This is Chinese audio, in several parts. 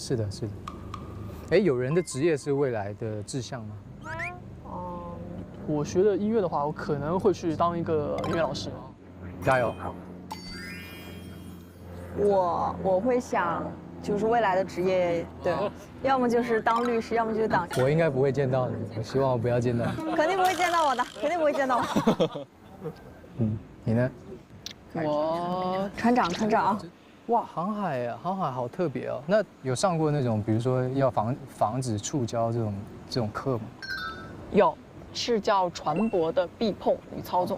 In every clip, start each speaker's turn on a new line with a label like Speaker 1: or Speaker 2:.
Speaker 1: 是的，是的。哎，有人的职业是未来的志向吗？
Speaker 2: 我学的音乐的话，我可能会去当一个音乐老师。
Speaker 1: 加油！
Speaker 3: 我会想，就是未来的职业，对，要么就是当律师，要么就是当。
Speaker 1: 我应该不会见到你，我希望我不要见到你。
Speaker 3: 肯定不会见到我的，肯定不会见到我。
Speaker 1: 嗯，你呢？
Speaker 3: 我船长。
Speaker 1: 哇，航海啊，航海好特别哦。那有上过那种，比如说要防止触礁这种课吗？
Speaker 4: 有，是叫船舶的避碰与操纵，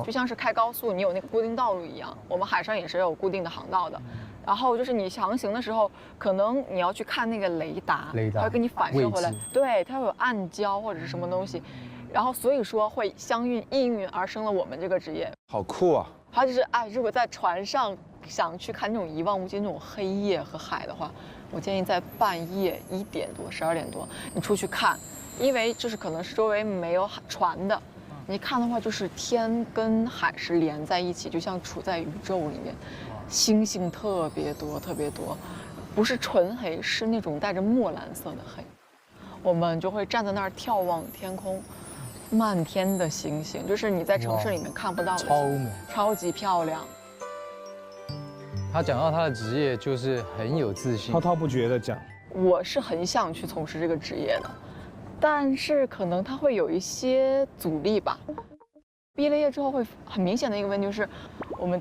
Speaker 4: 就像是开高速，你有那个固定道路一样，我们海上也是有固定的航道的。然后就是你航行的时候，可能你要去看那个雷达，它会给你反射回来，对，它会有暗礁或者是什么东西，然后所以说会应运而生了我们这个职业。
Speaker 5: 好酷啊！
Speaker 4: 还有就是，如果在船上想去看那种一望无际那种黑夜和海的话，我建议在半夜1点多、12点多你出去看，因为就是可能是周围没有船的，你看的话就是天跟海是连在一起，就像处在宇宙里面，星星特别多特别多，不是纯黑，是那种带着墨蓝色的黑。我们就会站在那儿眺望天空。漫天的星星，就是你在城市里面看不到的，
Speaker 1: 超美，
Speaker 4: 超级漂亮。
Speaker 1: 他讲到他的职业，就是很有自信，
Speaker 6: 滔滔不绝的讲。
Speaker 4: 我是很想去从事这个职业的，但是可能它会有一些阻力吧。毕了业之后会很明显的一个问题就是，我们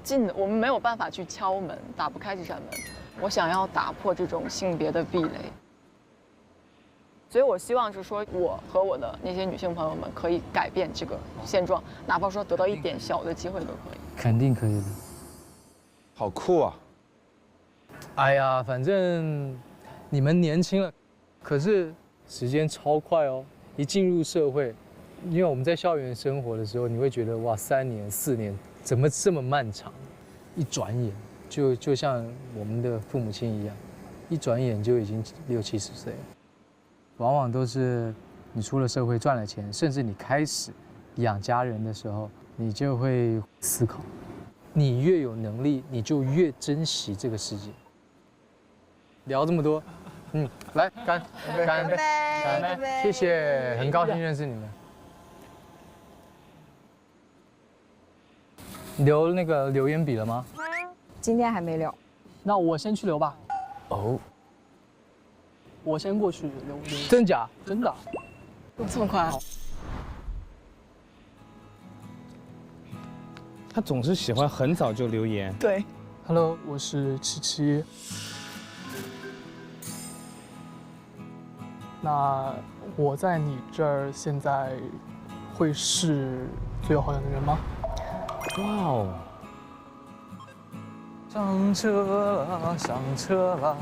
Speaker 4: 没有办法去敲门，打不开这扇门。我想要打破这种性别的壁垒。所以我希望就是说，我和我的那些女性朋友们可以改变这个现状，哪怕说得到一点小的机会都可以。
Speaker 1: 肯定可以的。
Speaker 5: 好酷啊！
Speaker 1: 哎呀，反正你们年轻了，可是时间超快哦。一进入社会，因为我们在校园生活的时候，你会觉得哇，3年4年怎么这么漫长？一转眼就像我们的父母亲一样，一转眼就已经60、70岁了。往往都是你出了社会赚了钱，甚至你开始养家人的时候，你就会思考，你越有能力，你就越珍惜这个世界。聊这么多，来干杯，谢谢，很高兴认识你们。留那个留言笔了吗？
Speaker 3: 今天还没留。
Speaker 2: 那我先去留吧。
Speaker 1: 哦。
Speaker 2: 我先过去留。
Speaker 1: 真假？
Speaker 2: 真的。
Speaker 4: 这么快？
Speaker 6: 他总是喜欢很早就留言。
Speaker 4: 对。
Speaker 2: Hello， 我是77。那我在你这儿现在会是最友好的人吗？
Speaker 6: 哇哦！
Speaker 1: 上车了，上车了。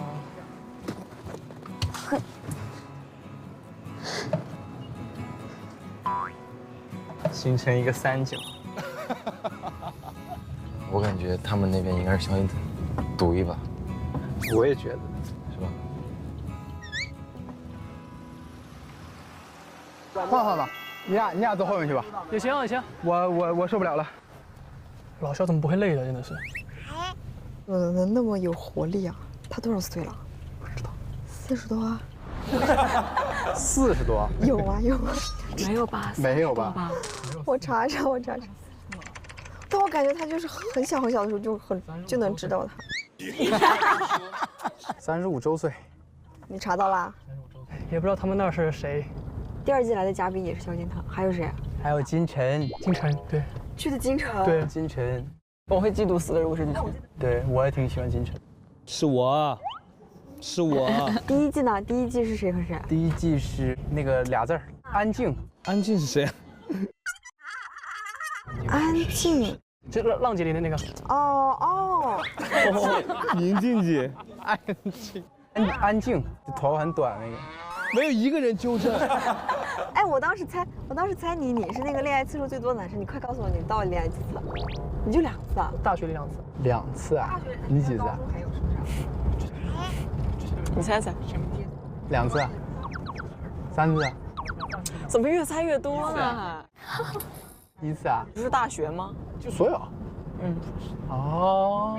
Speaker 1: 形成一个3角。
Speaker 7: 我感觉他们那边应该是相信赌一把。
Speaker 1: 我也觉得，
Speaker 7: 是吧？
Speaker 8: 换吧，你俩坐后面去吧。
Speaker 2: 也行也行。
Speaker 8: 我受不了了。
Speaker 2: 老肖怎么不会累的？真的是。
Speaker 3: 怎么能那么有活力啊？他多少岁了？
Speaker 2: 不知道。
Speaker 3: 40多啊。
Speaker 8: 40多？
Speaker 3: 有啊有啊。
Speaker 4: 没有吧？
Speaker 8: 没有吧？
Speaker 3: 我查查。但我感觉他就是很小的时候就能知道他。
Speaker 8: 35周岁。
Speaker 3: 你查到啦？
Speaker 2: 也不知道他们那是谁。
Speaker 3: 第2季来的嘉宾也是萧敬腾，还有谁？
Speaker 1: 还有金晨。
Speaker 2: 金晨，对。
Speaker 3: 去的金晨。
Speaker 2: 对，
Speaker 1: 金晨。
Speaker 4: 我会嫉妒死的，如果是金晨。
Speaker 1: 对，我也挺喜欢金晨。
Speaker 6: 是我。
Speaker 3: 第1季呢？第1季是谁和谁？
Speaker 1: 第1季是那个俩字儿，安静。
Speaker 6: 安静是谁？
Speaker 3: 安静。
Speaker 2: 就浪姐里的那个。
Speaker 3: 哦。
Speaker 6: 宁静姐。
Speaker 1: 安静，头很短那个。
Speaker 6: 没有一个人纠正。
Speaker 3: 哎，我当时猜你是那个恋爱次数最多的男生，你快告诉我你到底恋爱几次了？你就2次啊？
Speaker 2: 大学里2次。
Speaker 8: 2次啊？你几次啊？
Speaker 4: 你猜猜
Speaker 8: ？2次啊？3次啊？
Speaker 4: 怎么越猜越多呢
Speaker 8: ？1次啊？
Speaker 4: 不是大学吗？
Speaker 8: 就所有。哦。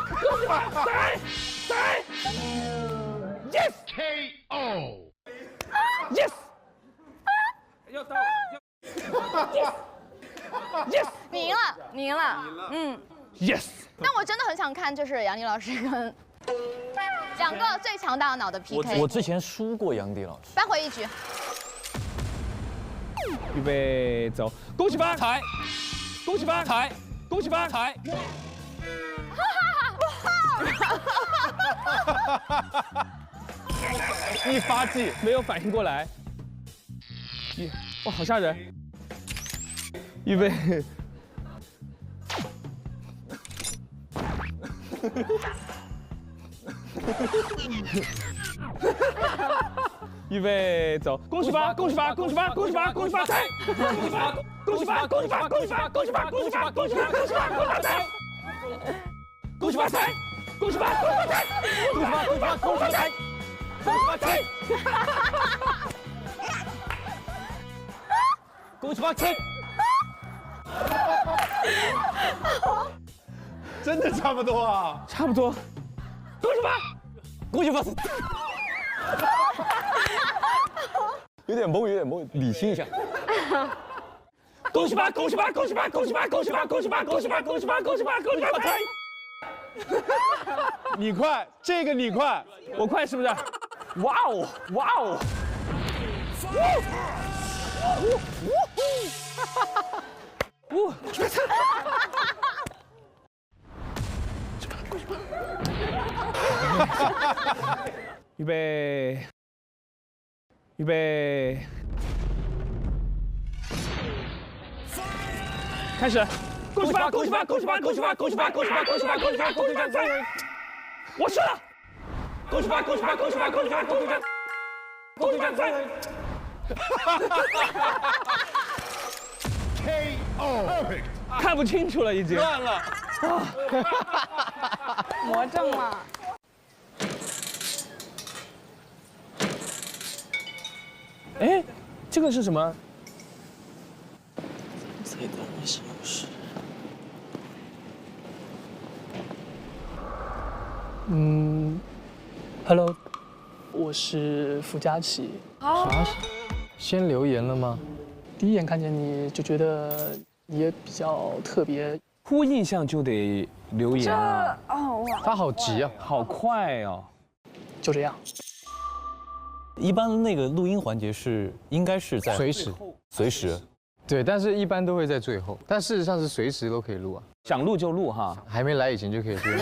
Speaker 6: 恭喜发财财 ，yes
Speaker 9: KO。
Speaker 6: yes， 要到 yes yes，
Speaker 10: 你赢了，你赢了，嗯
Speaker 6: yes。
Speaker 10: 但我真的很想看，就是杨迪老师跟两个最强大脑的 PK。
Speaker 7: 我之前输过杨迪老师。
Speaker 10: 扳回一局。
Speaker 6: 预备走，恭喜发财，恭喜发财，恭喜发财。
Speaker 5: 一发技
Speaker 6: 没有反应过来，哇，好吓人！预备，预备走，恭喜发，恭喜发，恭喜发，恭喜发，恭喜发财！恭喜发，恭喜发，恭喜发，恭喜发，恭喜发，恭喜发，恭喜发，恭喜发，恭喜发财！恭恭喜发财，恭喜发财，恭喜发财，恭喜发财，恭喜发财，恭喜发财，恭喜发财。
Speaker 5: 真的差不多啊，
Speaker 6: 差不多。恭喜发，
Speaker 7: 恭喜发财。有点懵，有点懵，理清一下。
Speaker 6: 恭喜发，恭喜发，恭喜发，恭喜发，恭喜发，恭喜发，恭喜发，恭喜发，恭喜发，恭喜发财。
Speaker 5: 你快，这个你快，
Speaker 6: 我快是不是？哇哦，哇哦！预备，预备，开始！恭喜发，恭喜发，恭喜发，恭喜发，恭喜发，恭喜发，恭喜发，恭喜发，恭喜发！我输了！恭喜发，恭喜发，恭喜发，恭喜发，恭喜发！恭喜发财！KO，看不清楚了，已经
Speaker 5: 乱了。
Speaker 11: 魔怔了。
Speaker 6: 哎，这个是什么？
Speaker 2: 在等我消失。Hello， 我是傅佳琪。
Speaker 1: 啥？先留言了吗？
Speaker 2: 第一眼看见你就觉得你也比较特别，
Speaker 6: 初印象就得留言啊！
Speaker 11: 哦哇，
Speaker 1: 他好急啊，
Speaker 6: 好快哦！
Speaker 2: 就这样。
Speaker 7: 一般那个录音环节应该是在随时，
Speaker 1: 对，但是一般都会在最后，但事实上是随时都可以录啊，
Speaker 6: 想录就录哈，
Speaker 1: 还没来以前就可以多录。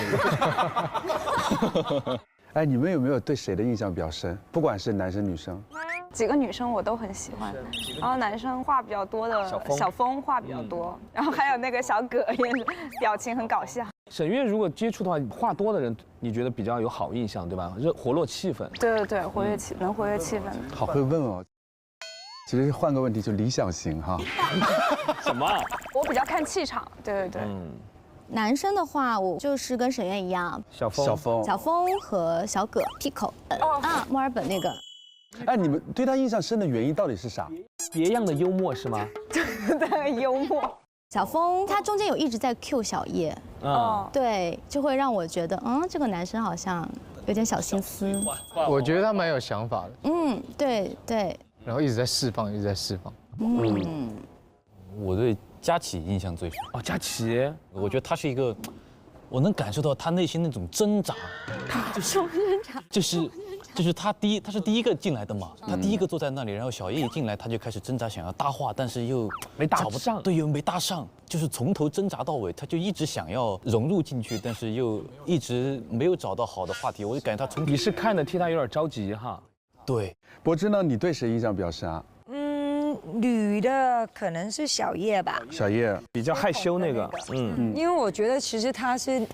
Speaker 5: 哎，你们有没有对谁的印象比较深？不管是男生女生。
Speaker 11: 几个女生我都很喜欢，然后男生话比较多的小峰话比较多，然后还有那个小葛也是表情很搞笑。
Speaker 6: 沈月如果接触的话，话多的人你觉得比较有好印象，对吧？活络气氛。
Speaker 11: 对对对，活跃气能活跃气氛。
Speaker 5: 好会问哦。其实换个问题，就理想型哈。
Speaker 6: 什么？
Speaker 11: 我比较看气场，对对对。
Speaker 10: 男生的话，我就是跟沈月一样，
Speaker 6: 小峰
Speaker 10: 和小葛 Pico， 墨尔本那个。
Speaker 5: 哎，你们对他印象深的原因到底是啥？
Speaker 6: 别样的幽默是吗？
Speaker 11: 对，幽默。
Speaker 10: 小峰他中间有一直在 cue 小叶，对，就会让我觉得，这个男生好像有点小心思。
Speaker 1: 我觉得他蛮有想法的。
Speaker 10: 对对。
Speaker 1: 然后一直在释放，一直在释放。
Speaker 7: 我对佳琪印象最深。
Speaker 6: 哦，佳琪，
Speaker 7: 我觉得他是一个，我能感受到他内心那种挣扎。
Speaker 10: 什么挣扎？
Speaker 7: 就是他是第一个进来的嘛，他第一个坐在那里，然后小叶一进来，他就开始挣扎，想要搭话，但是又
Speaker 6: 没搭上，
Speaker 7: 对，又没搭上，就是从头挣扎到尾，他就一直想要融入进去，但是又一直没有找到好的话题，我就感觉他
Speaker 6: 你是看的替他有点着急哈。
Speaker 7: 对，
Speaker 5: 柏芝呢？你对谁印象比较深啊？
Speaker 12: 女的可能是小叶吧。
Speaker 5: 小叶
Speaker 6: 比较害羞那个，
Speaker 12: 因为我觉得其实她是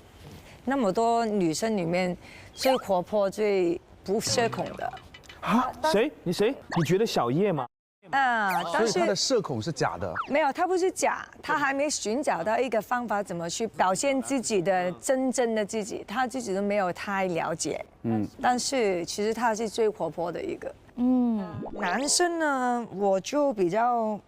Speaker 12: 那么多女生里面最活泼、最不社恐的。
Speaker 6: 啊？谁？你谁？你觉得小叶吗？
Speaker 12: 但是
Speaker 5: 他的社恐是假的。
Speaker 12: 没有，他不是假，他还没寻找到一个方法，怎么去表现自己的真正的自己，他自己都没有太了解。但是其实他是最活泼的一个。男生呢，我就比较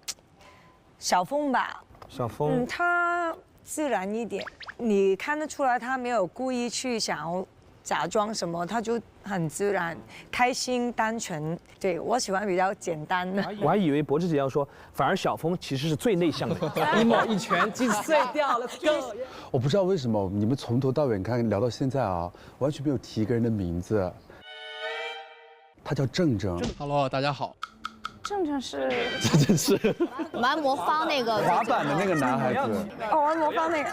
Speaker 12: 小峰吧。
Speaker 6: 小峰。
Speaker 12: 他自然一点，你看得出来他没有故意去想要假装什么，他就很自然、开心、单纯。对，我喜欢比较简单的。
Speaker 6: 我还以为柏芝姐要说，反而小峰其实是最内向的。
Speaker 2: 一拳击碎掉了。
Speaker 5: 我不知道为什么你们从头到尾，你看聊到现在啊，完全没有提一个人的名字。他叫郑郑。
Speaker 8: Hello， 大家好。
Speaker 11: 郑郑是
Speaker 10: 玩魔方那个
Speaker 5: 滑板的那个男孩子。
Speaker 11: 玩魔方那个。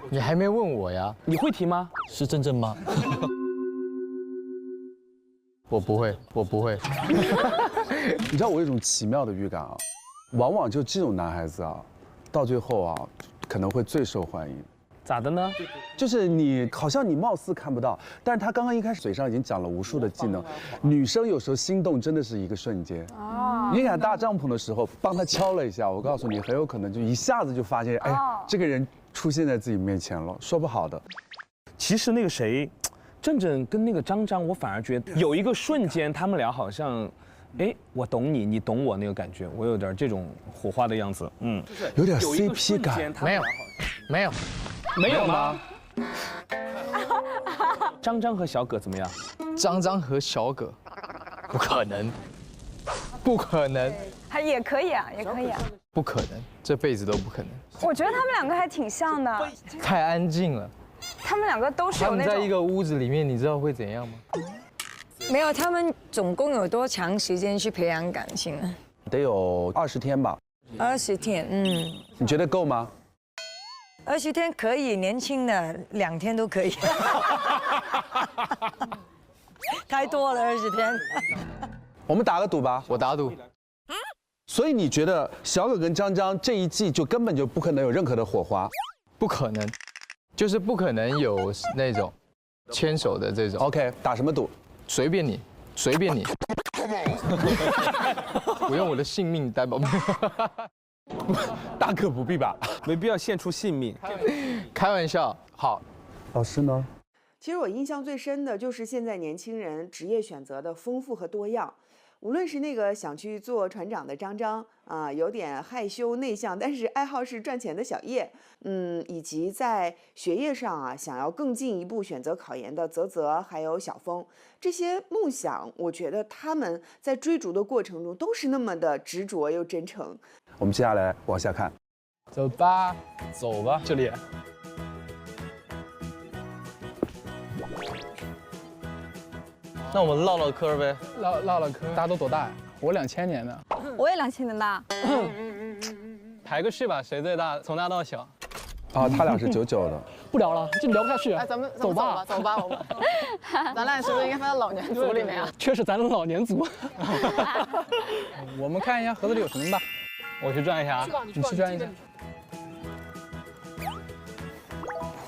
Speaker 1: 你还没问我呀？
Speaker 6: 你会提吗？
Speaker 7: 是郑郑吗？
Speaker 1: 我不会。
Speaker 5: 你知道我有一种奇妙的预感啊，往往就这种男孩子啊，到最后啊，可能会最受欢迎。
Speaker 6: 咋的呢？
Speaker 5: 就是你好像你貌似看不到，但是他刚刚一开始嘴上已经讲了无数的技能。女生有时候心动真的是一个瞬间。你敢搭帐篷的时候，帮他敲了一下，我告诉你，很有可能就一下子就发现，哎，这个人出现在自己面前了，说不好的。
Speaker 6: 其实那个谁，郑郑跟那个张张，我反而觉得有一个瞬间，他们俩好像，哎，我懂你，你懂我那个感觉，我有点这种火花的样子，
Speaker 5: 有点 CP 感。
Speaker 1: 没有吗？
Speaker 6: 张张和小葛怎么样？
Speaker 1: 张张和小葛，不可能，不可能，
Speaker 11: 还也可以啊，也可以啊。
Speaker 1: 不可能，这辈子都不可能。
Speaker 11: 我觉得他们两个还挺像的。
Speaker 1: 太安静了。
Speaker 11: 他们两个都是有那种。
Speaker 1: 他们在一个屋子里面，你知道会怎样吗？
Speaker 12: 没有，他们总共有多长时间去培养感情啊？
Speaker 5: 得有20天吧。
Speaker 12: 20天，
Speaker 5: 你觉得够吗
Speaker 12: ？20天可以，年轻的2天都可以。太多了20天。
Speaker 5: 我们打个赌吧，
Speaker 1: 我打赌。
Speaker 5: 所以你觉得小葛跟张张这一季就根本就不可能有任何的火花？
Speaker 1: 不可能，就是不可能有那种牵手的这种。
Speaker 5: OK， 打什么赌？
Speaker 1: 随便你，随便你。我用我的性命担保。
Speaker 5: 大可不必吧，
Speaker 6: 没必要献出性命。
Speaker 1: 开玩笑。好，
Speaker 5: 老师呢？
Speaker 9: 其实我印象最深的就是现在年轻人职业选择的丰富和多样。无论是那个想去做船长的张张啊，有点害羞内向，但是爱好是赚钱的小叶，以及在学业上啊想要更进一步选择考研的泽泽，还有小峰，这些梦想，我觉得他们在追逐的过程中都是那么的执着又真诚。
Speaker 5: 我们接下来往下看，
Speaker 1: 走吧，走吧，这里。
Speaker 13: 那我们唠唠嗑呗，
Speaker 1: 唠嗑。大家都多大呀？我2000年的。
Speaker 11: 我也2000年的。
Speaker 13: 排个序吧，谁最大？从大到小。
Speaker 5: 啊，他俩是99的。
Speaker 2: 不聊了，这聊不下去。
Speaker 4: 哎，咱们走吧，我们。咱俩是不是应该放在老年组里面啊？
Speaker 2: 确实，咱的老年组。
Speaker 13: 我们看一下盒子里有什么吧。我去转一下啊。
Speaker 1: 你去转一下。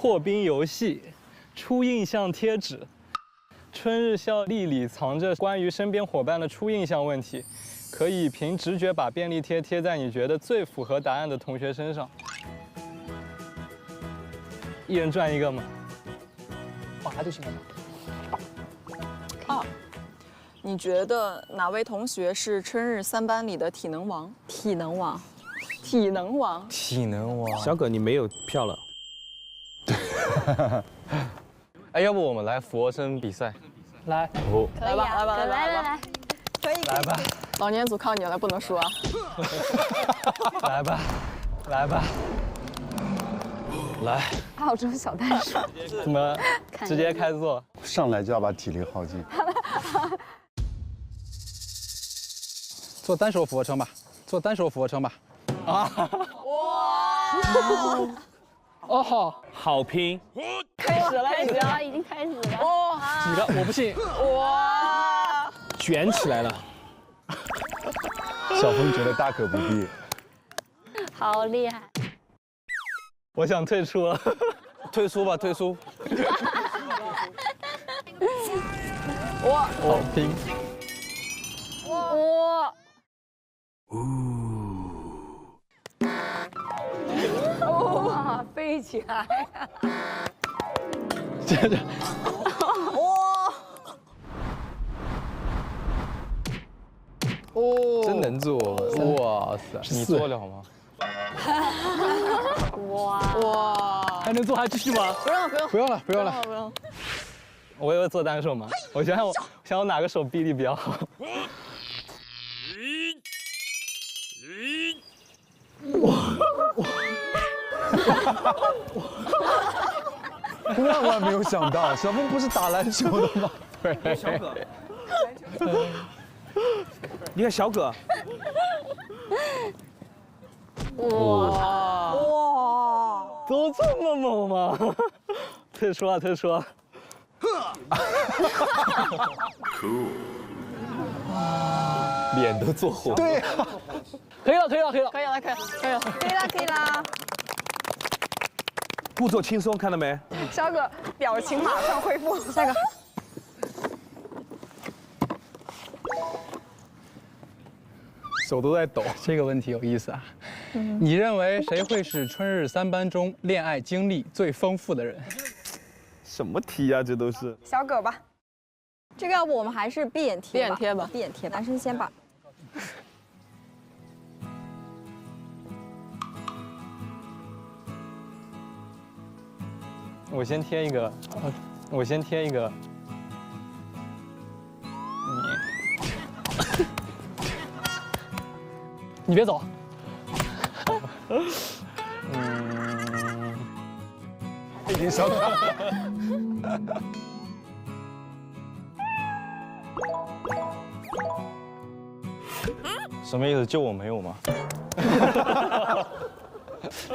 Speaker 13: 破冰游戏，初印象贴纸。春日效力里藏着关于身边伙伴的初印象问题，可以凭直觉把便利贴贴在你觉得最符合答案的同学身上。一人转一个吗？
Speaker 2: 划就行了。
Speaker 4: 啊，你觉得哪位同学是春日3班里的体能王？体能王。
Speaker 6: 小葛，你没有票了。
Speaker 13: 哎，要不我们来俯卧撑比赛？
Speaker 2: 来，
Speaker 4: 来吧，
Speaker 11: 可以，
Speaker 1: 来吧，
Speaker 4: 老年组靠你了，不能输啊！
Speaker 1: 来吧，
Speaker 13: 来。
Speaker 10: 澳洲小袋鼠。
Speaker 13: 怎么直接开做？
Speaker 5: 上来就要把体力耗尽。
Speaker 13: 做单手俯卧撑吧。啊！
Speaker 2: 哇！哦好，
Speaker 6: 好拼。
Speaker 4: 开始了，
Speaker 10: 已经开始了。
Speaker 4: 哇！
Speaker 2: 几个？我不信。
Speaker 4: 哇！
Speaker 6: 卷起来了。
Speaker 5: 小峰觉得大可不必。
Speaker 10: 好厉害！
Speaker 13: 我想退出了。退出吧，退出。
Speaker 4: 哇！
Speaker 1: 好拼。
Speaker 4: 哇！
Speaker 12: 哇，飞起来！
Speaker 1: 这。
Speaker 4: 哇！
Speaker 1: 哦，真能做！哇塞，
Speaker 13: 你做了吗？
Speaker 4: 哇！
Speaker 2: 还能做还继续吗？
Speaker 1: 不用了。
Speaker 13: 我也会做单手吗？我想我哪个手臂力比较好。
Speaker 5: 万万没有想到，小峰不是打篮球的吗？
Speaker 6: 小葛，你看小葛，
Speaker 4: 哇！
Speaker 13: 都这么猛吗？退出了。
Speaker 5: 脸都做红。对啊，
Speaker 2: 可以了。
Speaker 11: 可以啦。
Speaker 6: 故作轻松，看到没？
Speaker 11: 小葛表情马上恢复。下一个。
Speaker 1: 手都在抖。这个问题有意思啊。你认为谁会是春日3班中恋爱经历最丰富的人？
Speaker 6: 什么题啊？这都是。
Speaker 3: 小葛吧。这个要不我们还是闭眼贴吧。
Speaker 4: 闭眼贴吧。
Speaker 3: 闭眼贴，男生先吧。
Speaker 13: 我先贴一个，我先贴一个。
Speaker 2: 你别走。
Speaker 5: 已经烧掉了。
Speaker 6: 什么意思？就我没有吗？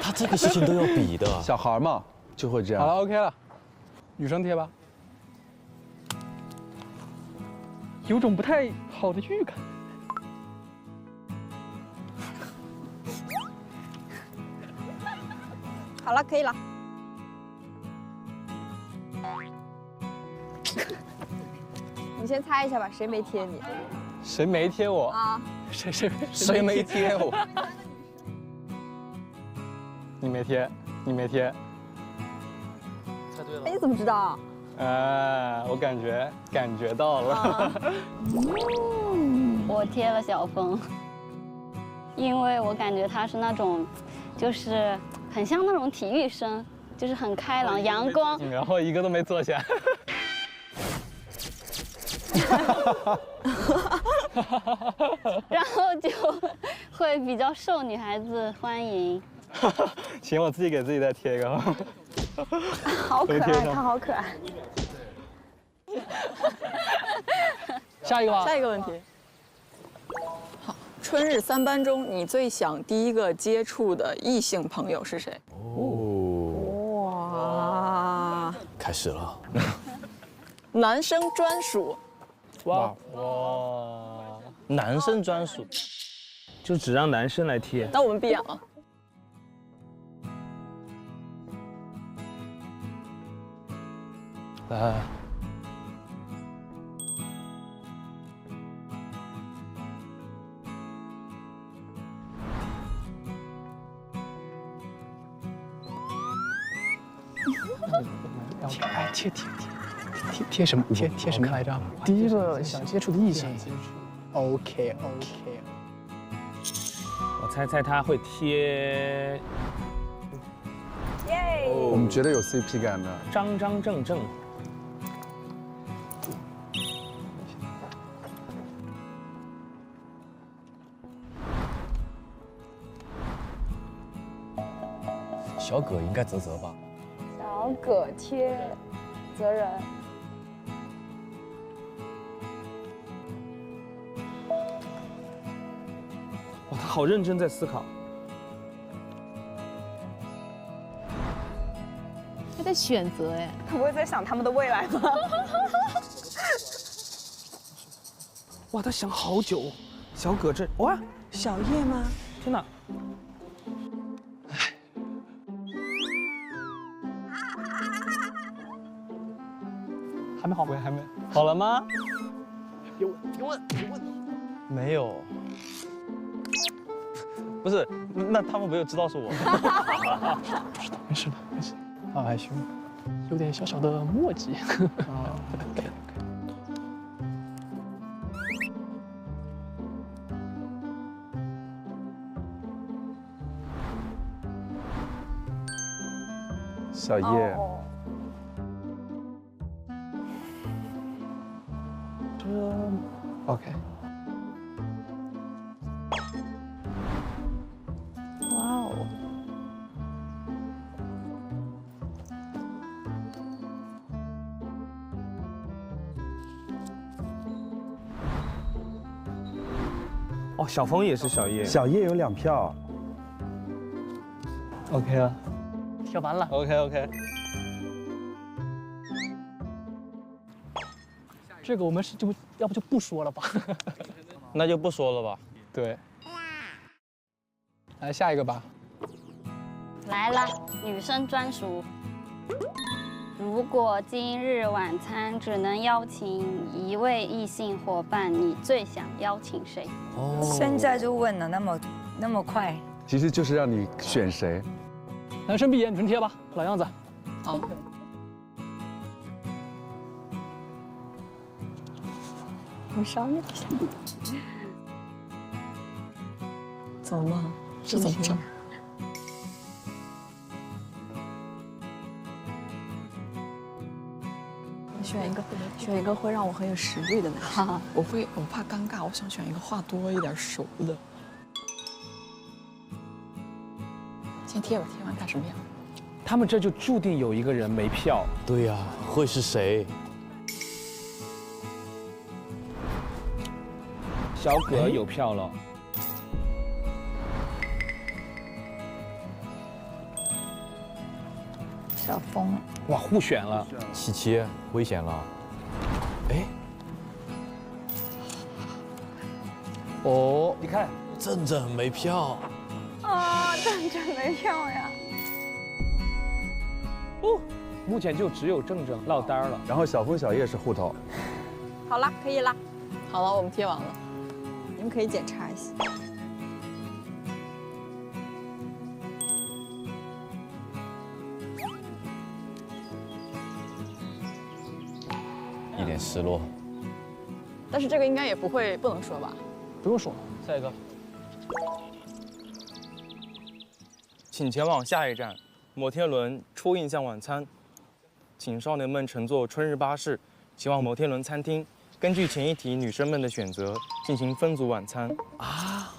Speaker 14: 他这个事情都要比的。
Speaker 5: 小孩嘛，就会这样。
Speaker 2: 好了 ，OK 了，女生贴吧。有种不太好的预感。
Speaker 3: 好了，可以了。你先猜一下吧，谁没贴你？
Speaker 13: 谁没贴我？
Speaker 3: 啊，
Speaker 13: 谁没贴我？你没贴，你没贴。
Speaker 3: 猜对了。哎，你怎么知道？
Speaker 13: 我感觉到了。
Speaker 10: 我贴了小峰，因为我感觉他是那种，就是很像那种体育生，就是很开朗、阳光。
Speaker 13: 然后一个都没坐下。
Speaker 10: 然后就会比较受女孩子欢迎。
Speaker 13: 行，我自己给自己再贴一个。
Speaker 3: 好可爱，他好可爱。
Speaker 2: 下一个吧。
Speaker 4: 下一个问题。好，春日3班中，你最想第一个接触的异性朋友是谁？
Speaker 3: 哇，
Speaker 14: 开始了。
Speaker 4: 男生专属。
Speaker 13: 哇，
Speaker 6: 男生专属，就只让男生来贴。
Speaker 4: 那我们闭眼了。
Speaker 13: 来。
Speaker 2: 贴什么？贴什么来着？第一个想接触的异性。OK。
Speaker 6: 我猜他会贴。
Speaker 3: 耶！
Speaker 5: 我们觉得有 CP 感的。
Speaker 6: 张正。
Speaker 14: 小葛应该泽吧？
Speaker 11: 小葛贴泽仁。
Speaker 6: 哇，他好认真在思考。
Speaker 10: 他在选择哎，
Speaker 11: 他不会在想他们的未来吗？
Speaker 6: 哇，他想好久。小葛这哇，
Speaker 9: 小叶吗？
Speaker 6: 天哪！
Speaker 2: 还没好吗？
Speaker 13: 还没好了吗？
Speaker 2: 有问。
Speaker 6: 没有。不是，那他们没有知道是我。
Speaker 2: 没事的。好害羞，有点小小的墨迹。
Speaker 5: 小叶。
Speaker 2: OK。
Speaker 11: 哇哦！
Speaker 6: 哦，小峰也是小叶。
Speaker 5: 小叶有2票。
Speaker 13: OK 了，
Speaker 2: 贴完了。
Speaker 13: OK。
Speaker 2: 这个我们要不就不说了吧？
Speaker 6: 那就不说了吧。
Speaker 13: 对。
Speaker 2: 来下一个吧。
Speaker 10: 来了，女生专属。如果今日晚餐只能邀请1位异性伙伴，你最想邀请谁？
Speaker 12: 现在就问了，那么快？
Speaker 5: 其实就是让你选谁。
Speaker 2: 男生闭眼，女生贴吧，老样子。
Speaker 4: 好。
Speaker 3: 我商量一下。怎么了？
Speaker 4: 这怎么着？
Speaker 15: 选一个会让我很有实力的男生。我怕尴尬，我想选一个话多一点、熟的。先贴吧，贴完看什么样。
Speaker 2: 他们这就注定有一个人没票。
Speaker 14: 对呀，会是谁？
Speaker 2: 小葛有票了。
Speaker 12: 小峰，
Speaker 2: 哇，互选了。
Speaker 14: 七七，危险了。哎，
Speaker 2: 哦，你看，
Speaker 14: 正正没票。
Speaker 11: 啊，正正没票呀。
Speaker 2: 哦，目前就只有正正落单了。
Speaker 5: 然后小峰、小叶是户头。
Speaker 3: 好了，可以了。
Speaker 4: 好了，我们贴完了。
Speaker 3: 你们可以检查一下。
Speaker 7: 一点失落。
Speaker 4: 但是这个应该也不能说吧？
Speaker 2: 不用说，
Speaker 13: 下一个。请前往下一站，摩天轮初印象晚餐。请少年们乘坐春日巴士前往摩天轮餐厅，根据前一题女生们的选择进行分组晚餐。
Speaker 14: 啊，